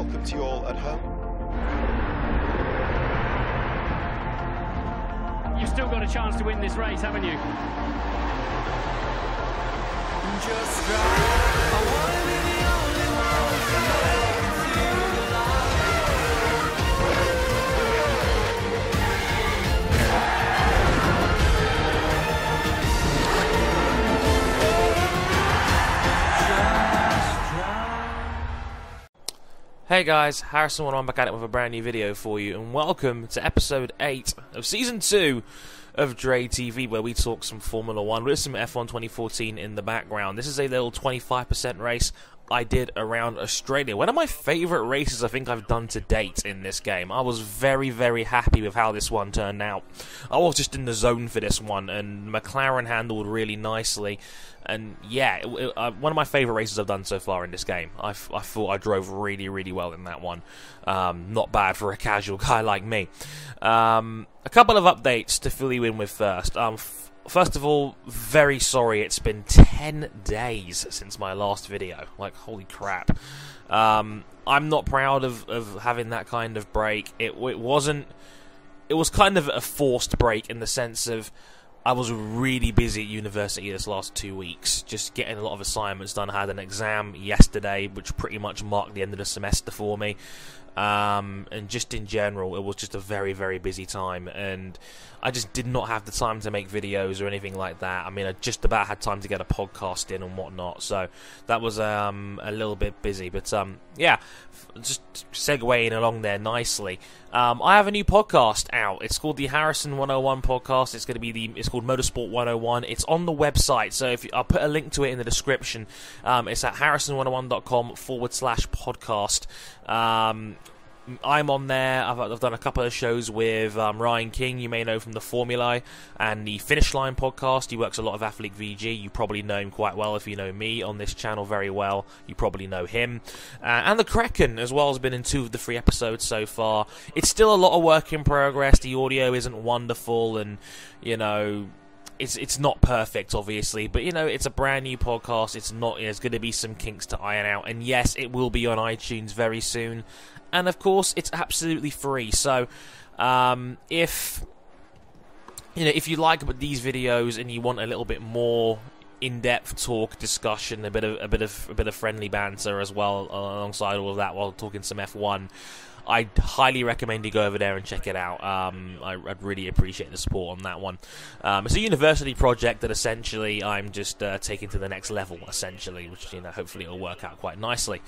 welcome to you all at home. You've still got a chance to win this race, haven't you? Just drive. I wanna be the only one to make it through the Hey guys, Harrison1 back at it with a brand new video for you, and welcome to episode 8 of season 2 of Dre TV, where we talk some Formula 1 with some F1 2014 in the background. This is a little 25% race I did around Australia. One of my favourite races I think I've done to date in this game. I was very, very happy with how this one turned out. I was just in the zone for this one, and McLaren handled really nicely. And yeah, one of my favourite races I've done so far in this game. I thought I drove really, really well in that one. Not bad for a casual guy like me. A couple of updates to fill you in with first. First of all, very sorry it's been 10 days since my last video. Like, holy crap. I'm not proud of having that kind of break. It was kind of a forced break in the sense of I was really busy at university this last 2 weeks, just getting a lot of assignments done. I had an exam yesterday, which pretty much marked the end of the semester for me. And just in general, it was just a very, very busy time, and I just did not have the time to make videos or anything like that. I mean, I just about had time to get a podcast in and whatnot, so that was a little bit busy. But yeah, just segueing along there nicely. I have a new podcast out. It's called the Harrison 101 podcast. It's called Motorsport 101. It's on the website, so I'll put a link to it in the description. It's at harrison101.com/podcast. I'm on there. I've done a couple of shows with Ryan King, you may know from the Formulae, and the Finish Line podcast. He works a lot of Athlete VG. You probably know him quite well if you know me on this channel very well. You probably know him. And the Kraken as well has been in 2 of the 3 episodes so far. It's still a lot of work in progress. The audio isn't wonderful, and you know, it's not perfect, obviously, but you know, it's a brand new podcast. There's going to be some kinks to iron out, and yes, it will be on iTunes very soon. And of course, it's absolutely free. So, if you like these videos and you want a little bit more in-depth talk, discussion, a bit of friendly banter as well alongside all of that, while talking some F1, I'd highly recommend you go over there and check it out. I'd really appreciate the support on that one. It's a university project that essentially I'm just taking to the next level, essentially, which hopefully it'll work out quite nicely.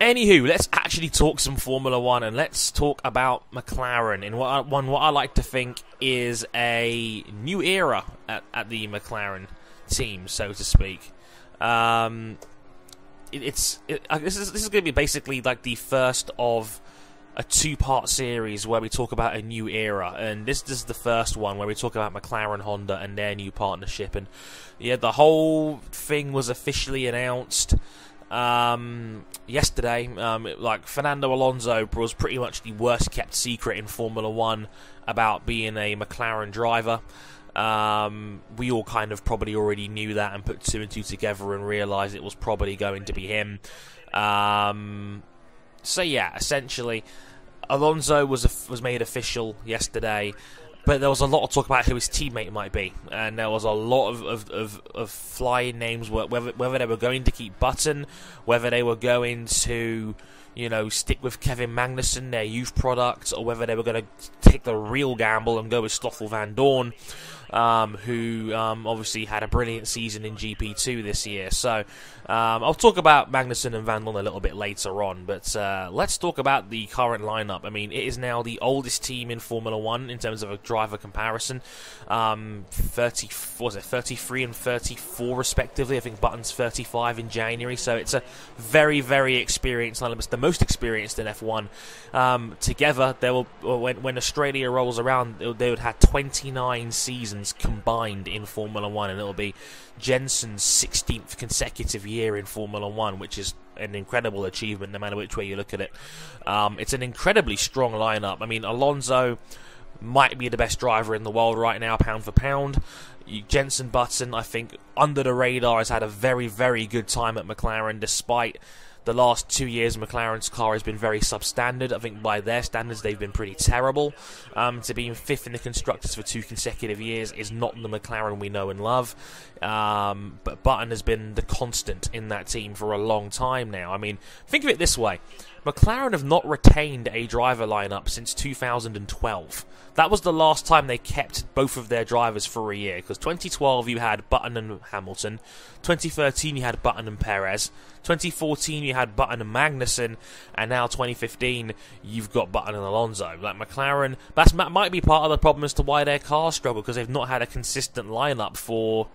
Anywho, let's actually talk some Formula 1, and let's talk about McLaren in what I like to think is a new era at the McLaren team, so to speak. This is going to be basically like the first of a 2-part series where we talk about a new era, and this is the first one where we talk about McLaren-Honda and their new partnership. And yeah, the whole thing was officially announced yesterday. Like, Fernando Alonso was pretty much the worst kept secret in Formula 1 about being a McLaren driver. We all kind of probably already knew that and put 2 and 2 together and realised it was probably going to be him. So yeah, essentially, Alonso was made official yesterday, but there was a lot of talk about who his teammate might be, and there was a lot of flying names, whether they were going to keep Button, whether they were going to, stick with Kevin Magnussen, their youth product, or whether they were going to take the real gamble and go with Stoffel Vandoorne, who obviously had a brilliant season in GP2 this year. So I'll talk about Magnussen and Vandoorne a little bit later on, but let's talk about the current lineup. I mean, it is now the oldest team in Formula 1 in terms of a driver comparison. 33 and 34 respectively. I think Button's 35 in January, so it's a very, very experienced lineup. It's the most experienced in F1. Together, when Australia rolls around, they would have 29 seasons combined in Formula 1, and it'll be Jensen's 16th consecutive year in Formula 1, which is an incredible achievement no matter which way you look at it. It's an incredibly strong lineup. I mean, Alonso might be the best driver in the world right now, pound for pound. Jensen Button, I think, under the radar, has had a very, very good time at McLaren, despite the last 2 years McLaren's car has been very substandard. I think by their standards they've been pretty terrible. To be in 5th in the Constructors for 2 consecutive years is not the McLaren we know and love. But Button has been the constant in that team for a long time now. I mean, think of it this way. McLaren have not retained a driver lineup since 2012. That was the last time they kept both of their drivers for a year, because 2012 you had Button and Hamilton, 2013 you had Button and Perez, 2014 you had Button and Magnussen, and now 2015 you've got Button and Alonso. Like McLaren, that might be part of the problem as to why their cars struggle, because they've not had a consistent lineup for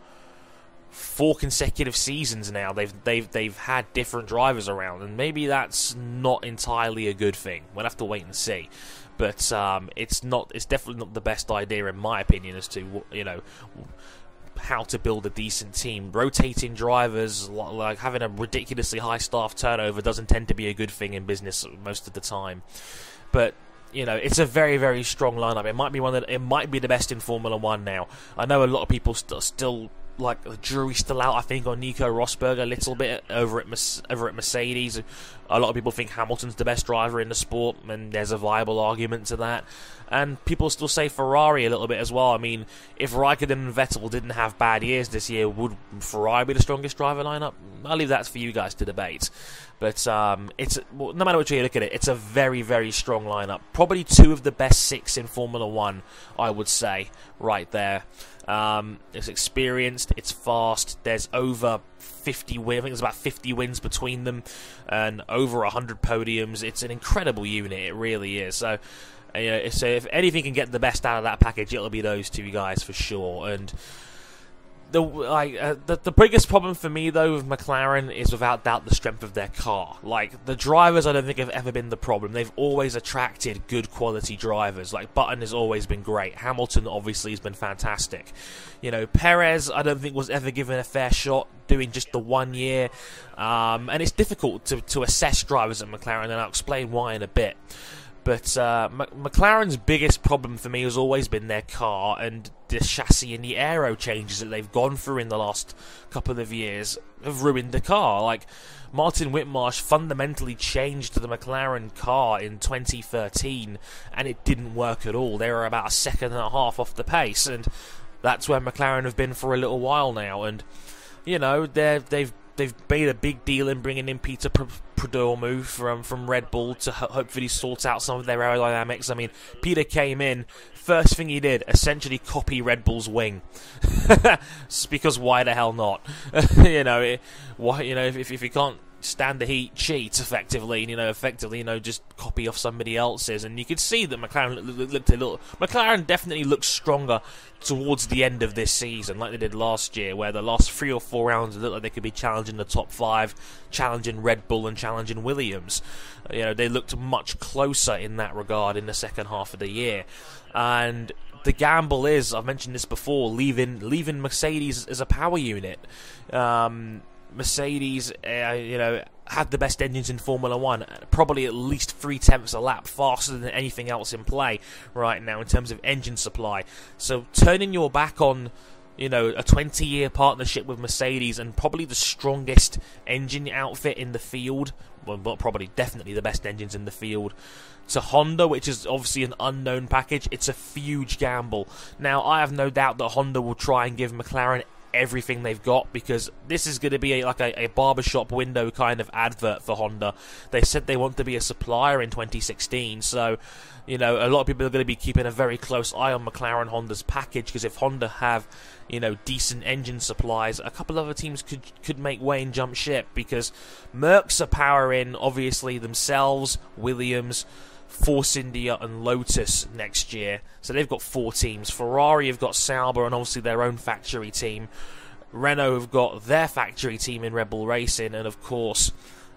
4 consecutive seasons now. They've had different drivers around, and maybe that's not entirely a good thing. We'll have to wait and see. But it's definitely not the best idea in my opinion as to, you know, how to build a decent team. Rotating drivers, like having a ridiculously high staff turnover, doesn't tend to be a good thing in business most of the time. But you know, it's a very, very strong lineup. It might be the best in Formula 1 now. I know a lot of people still like the jury's still out, I think, on Nico Rosberg a little bit over at Mercedes. A lot of people think Hamilton's the best driver in the sport, and there's a viable argument to that. And people still say Ferrari a little bit as well. I mean, if Raikkonen and Vettel didn't have bad years this year, would Ferrari be the strongest driver lineup? I'll leave that for you guys to debate. But no matter which way you look at it, it's a very, very strong lineup. Probably 2 of the best 6 in Formula 1, I would say, right there. It's experienced, it's fast, there's over 50 wins, I think there's about 50 wins between them, and over 100 podiums. It's an incredible unit, it really is. So, you know, so if anything can get the best out of that package, it'll be those 2 guys for sure. And the biggest problem for me though with McLaren is without doubt the strength of their car. Like, the drivers I don't think have ever been the problem. They've always attracted good quality drivers. Like, Button has always been great. Hamilton obviously has been fantastic. You know, Perez I don't think was ever given a fair shot doing just the 1 year. And it's difficult to assess drivers at McLaren, and I'll explain why in a bit. But McLaren's biggest problem for me has always been their car, and the chassis and the aero changes that they've gone through in the last couple of years have ruined the car. Like, Martin Whitmarsh fundamentally changed the McLaren car in 2013, and it didn't work at all. They were about 1.5 seconds off the pace, and that's where McLaren have been for a little while now. And you know, they've made a big deal in bringing in Peter Prodormu from Red Bull to hopefully sort out some of their aerodynamics. I mean, Peter came in, first thing he did, essentially copy Red Bull's wing. Because why the hell not? If you can't stand the heat, cheat effectively. Just copy off somebody else's. And you could see that McLaren definitely looks stronger towards the end of this season, like they did last year, where the last 3 or 4 rounds looked like they could be challenging the top 5, challenging Red Bull and challenging Williams. They looked much closer in that regard in the second half of the year. And the gamble is, I've mentioned this before, leaving Mercedes as a power unit. Mercedes, had the best engines in Formula 1, probably at least 3/10 a lap faster than anything else in play right now in terms of engine supply. So turning your back on, a 20-year partnership with Mercedes and probably the strongest engine outfit in the field, well, probably definitely the best engines in the field, to Honda, which is obviously an unknown package, it's a huge gamble. Now, I have no doubt that Honda will try and give McLaren everything they've got, because this is going to be a barbershop window kind of advert for Honda. They said they want to be a supplier in 2016, so a lot of people are going to be keeping a very close eye on McLaren-Honda's package, because if Honda have decent engine supplies, a couple of other teams could make way and jump ship, because Mercs are powering obviously themselves, Williams, Force India and Lotus next year. So they've got 4 teams. Ferrari have got Sauber and obviously their own factory team. Renault have got their factory team in Red Bull Racing, and of course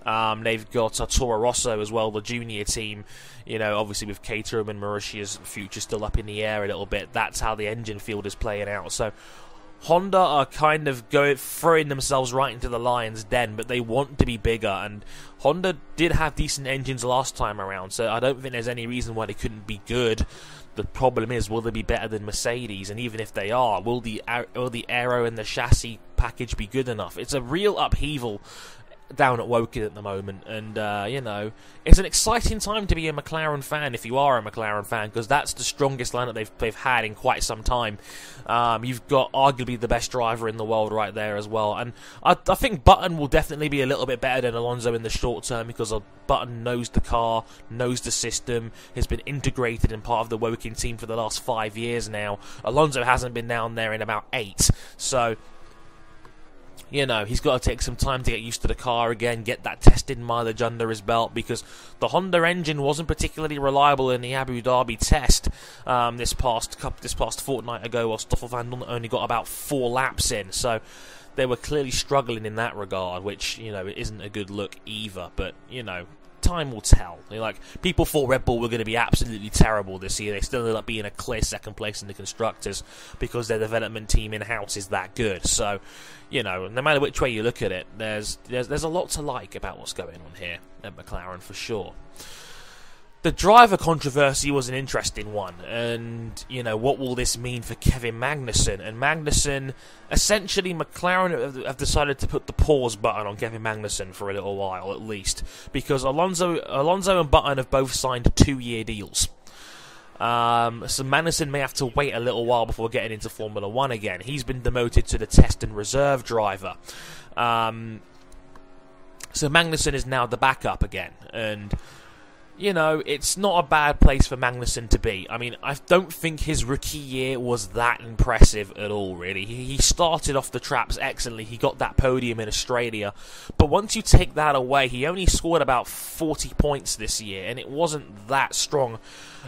they've got Toro Rosso as well, the junior team. Obviously with Caterham and Mauritius' future still up in the air a little bit. That's how the engine field is playing out. So Honda are kind of throwing themselves right into the lion's den, but they want to be bigger, and Honda did have decent engines last time around, so I don't think there's any reason why they couldn't be good. The problem is, will they be better than Mercedes? And even if they are, will the aero and the chassis package be good enough? It's a real upheaval down at Woking at the moment, and you know, it's an exciting time to be a McLaren fan if you are a McLaren fan, because that's the strongest lineup they've had in quite some time. You've got arguably the best driver in the world right there as well, and I think Button will definitely be a little bit better than Alonso in the short term, because Button knows the car, knows the system, has been integrated in part of the Woking team for the last 5 years now. Alonso hasn't been down there in about 8, so you know, he's got to take some time to get used to the car again, get that tested mileage under his belt, because the Honda engine wasn't particularly reliable in the Abu Dhabi test this past fortnight ago, while Stoffel Vandoorne only got about 4 laps in. So they were clearly struggling in that regard, which, you know, isn't a good look either. But, you know, time will tell. Like, people thought Red Bull were going to be absolutely terrible this year. They still ended up being a clear second place in the constructors because their development team in-house is that good. So, you know, no matter which way you look at it, there's a lot to like about what's going on here at McLaren for sure. The driver controversy was an interesting one, and, you know, what will this mean for Kevin Magnussen? And Magnussen, essentially, McLaren have decided to put the pause button on Kevin Magnussen for a little while, at least, because Alonso and Button have both signed 2-year deals. So Magnussen may have to wait a little while before getting into Formula 1 again. He's been demoted to the test and reserve driver. So Magnussen is now the backup again, and you know, it's not a bad place for Magnussen to be. I mean, I don't think his rookie year was that impressive at all, really. He started off the traps excellently. He got that podium in Australia. But once you take that away, he only scored about 40 points this year, and it wasn't that strong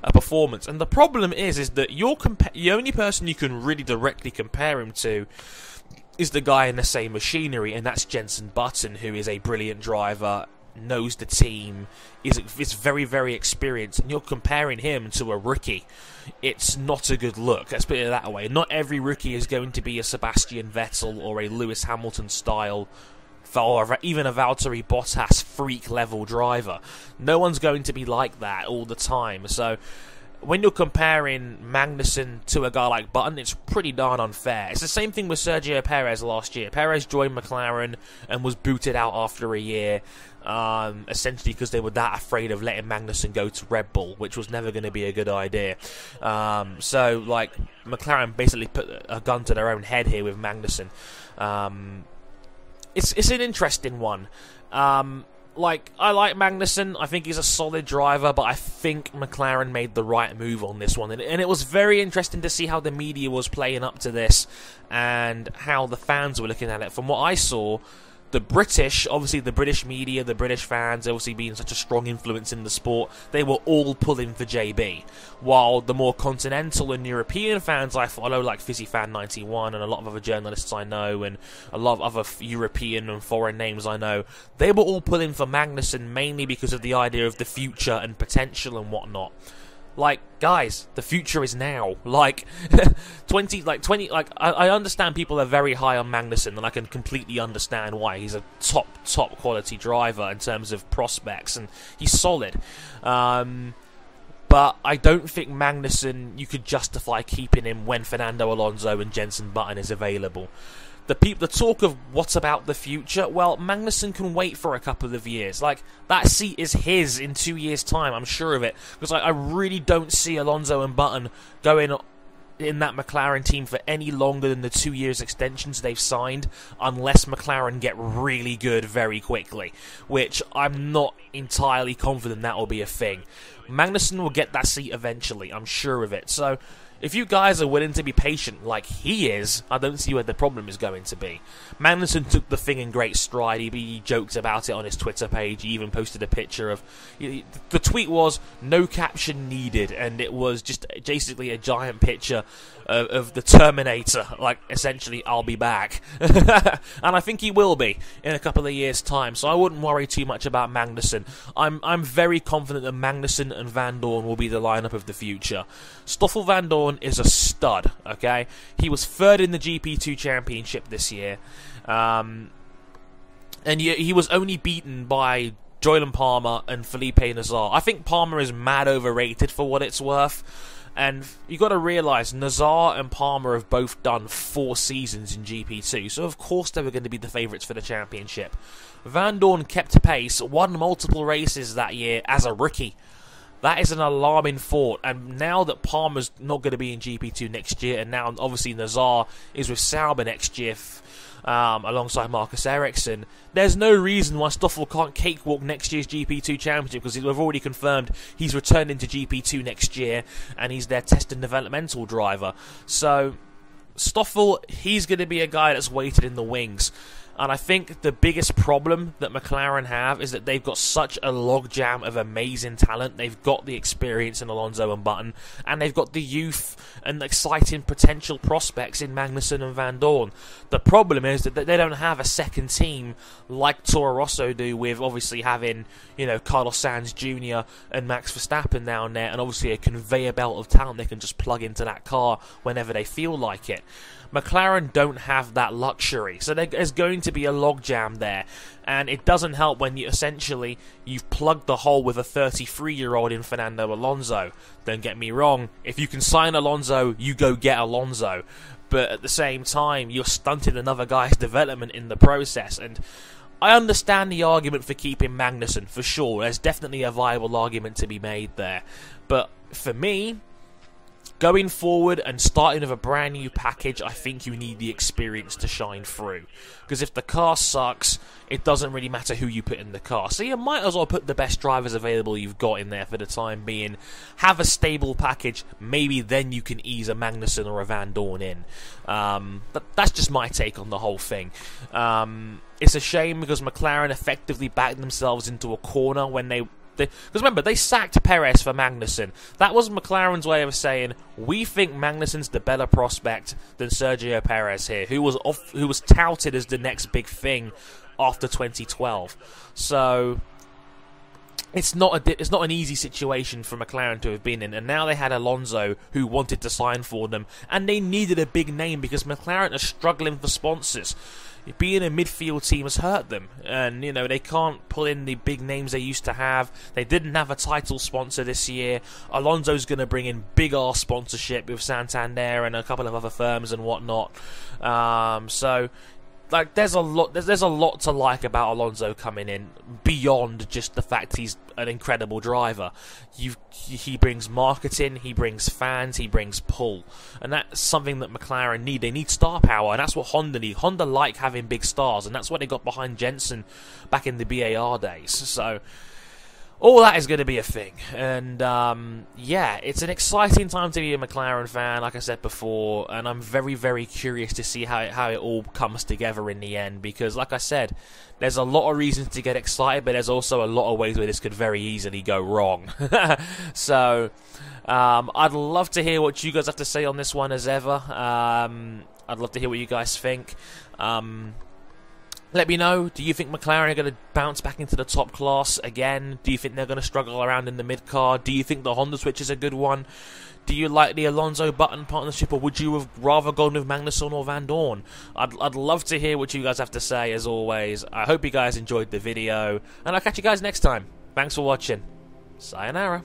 a performance. And the problem is that the only person you can really directly compare him to is the guy in the same machinery, and that's Jenson Button, who is a brilliant driver, knows the team, is very, very experienced, and you're comparing him to a rookie. It's not a good look, let's put it that way. Not every rookie is going to be a Sebastian Vettel or a Lewis Hamilton style, or even a Valtteri Bottas freak level driver. No one's going to be like that all the time. So when you're comparing Magnussen to a guy like Button, it's pretty darn unfair. It's the same thing with Sergio Perez last year. Perez joined McLaren and was booted out after a year, essentially because they were that afraid of letting Magnussen go to Red Bull, which was never going to be a good idea. So, like, McLaren basically put a gun to their own head here with Magnussen. It's an interesting one. Like, I like Magnussen. I think he's a solid driver, but I think McLaren made the right move on this one. And it was very interesting to see how the media was playing up to this and how the fans were looking at it. From what I saw, the British media, the British fans, obviously being such a strong influence in the sport, they were all pulling for JB. While the more continental and European fans I follow, like FizzyFan91 and a lot of other journalists I know, and a lot of other European and foreign names I know, they were all pulling for Magnussen mainly because of the idea of the future and potential and whatnot. Like, guys, the future is now. Like, I understand people are very high on Magnussen, and I can completely understand why. He's a top quality driver in terms of prospects, and he's solid. But I don't think Magnussen, you could justify keeping him when Fernando Alonso and Jenson Button is available. The talk of what about the future? Well, Magnussen can wait for a couple of years. Like, that seat is his in 2 years' time, I'm sure of it. Because I really don't see Alonso and Button going in that McLaren team for any longer than the 2 years extensions they've signed, unless McLaren get really good very quickly, which I'm not entirely confident that will be a thing. Magnussen will get that seat eventually, I'm sure of it. So if you guys are willing to be patient like he is, I don't see where the problem is going to be. Magnussen took the thing in great stride. He joked about it on his Twitter page. He even posted a picture of... The tweet was, no caption needed, and it was just basically a giant picture of the Terminator, like, essentially, I'll be back. And I think he will be in a couple of years' time, so I wouldn't worry too much about Magnussen. I'm very confident that Magnussen and Vandoorne will be the lineup of the future. Stoffel Vandoorne is a stud, okay? He was third in the GP2 Championship this year, and he was only beaten by Joylan Palmer and Felipe Nasar. I think Palmer is mad overrated for what it's worth. And you've got to realise Nazar and Palmer have both done 4 seasons in GP2, so of course they were going to be the favourites for the championship. Vandoorne kept pace, won multiple races that year as a rookie. That is an alarming thought, and now that Palmer's not going to be in GP2 next year, and now obviously Nazar is with Sauber next year alongside Marcus Ericsson, there's no reason why Stoffel can't cakewalk next year's GP2 championship, because we've already confirmed he's returning to GP2 next year, and he's their test and developmental driver. So Stoffel, he's going to be a guy that's waited in the wings. And I think the biggest problem that McLaren have is that they've got such a logjam of amazing talent. They've got the experience in Alonso and Button, and they've got the youth and exciting potential prospects in Magnussen and Vandoorne. The problem is that they don't have a second team like Toro Rosso do, with obviously having, you know, Carlos Sainz Jr. and Max Verstappen down there, and obviously a conveyor belt of talent they can just plug into that car whenever they feel like it. McLaren don't have that luxury, so there's going to be a logjam there, and it doesn't help when you've plugged the hole with a 33-year-old in Fernando Alonso. Don't get me wrong, if you can sign Alonso, you go get Alonso, but at the same time, you're stunting another guy's development in the process. And I understand the argument for keeping Magnussen, for sure. There's definitely a viable argument to be made there, but for me, going forward and starting with a brand new package, I think you need the experience to shine through. Because if the car sucks, it doesn't really matter who you put in the car. So you might as well put the best drivers available you've got in there for the time being. Have a stable package. Maybe then you can ease a Magnussen or a Vandoorne in. But that's just my take on the whole thing. It's a shame because McLaren effectively backed themselves into a corner when because remember, they sacked Perez for Magnussen. That was McLaren's way of saying, we think Magnussen's the better prospect than Sergio Perez here, who was touted as the next big thing after 2012. So it's not an easy situation for McLaren to have been in, and now they had Alonso who wanted to sign for them, and they needed a big name because McLaren are struggling for sponsors. Being a midfield team has hurt them, and you know they can't pull in the big names they used to have. They didn't have a title sponsor this year. Alonso's going to bring in big ass sponsorship with Santander and a couple of other firms and whatnot. So like there's a lot to like about Alonso coming in beyond just the fact he's an incredible driver. He brings marketing, he brings fans, he brings pull, and that's something that McLaren need. They need star power, and that's what Honda need. Honda like having big stars, and that's what they got behind Jensen back in the BAR days. So all that is going to be a thing, and yeah, it's an exciting time to be a McLaren fan, like I said before, and I'm very, very curious to see how it all comes together in the end, because like I said, there's a lot of reasons to get excited, but there's also a lot of ways where this could very easily go wrong. So I'd love to hear what you guys have to say on this one as ever. I'd love to hear what you guys think. Let me know, do you think McLaren are going to bounce back into the top class again? Do you think they're going to struggle around in the mid-car? Do you think the Honda switch is a good one? Do you like the Alonso-Button partnership, or would you have rather gone with Magnussen or Vandoorne? I'd love to hear what you guys have to say, as always. I hope you guys enjoyed the video, and I'll catch you guys next time. Thanks for watching. Sayonara.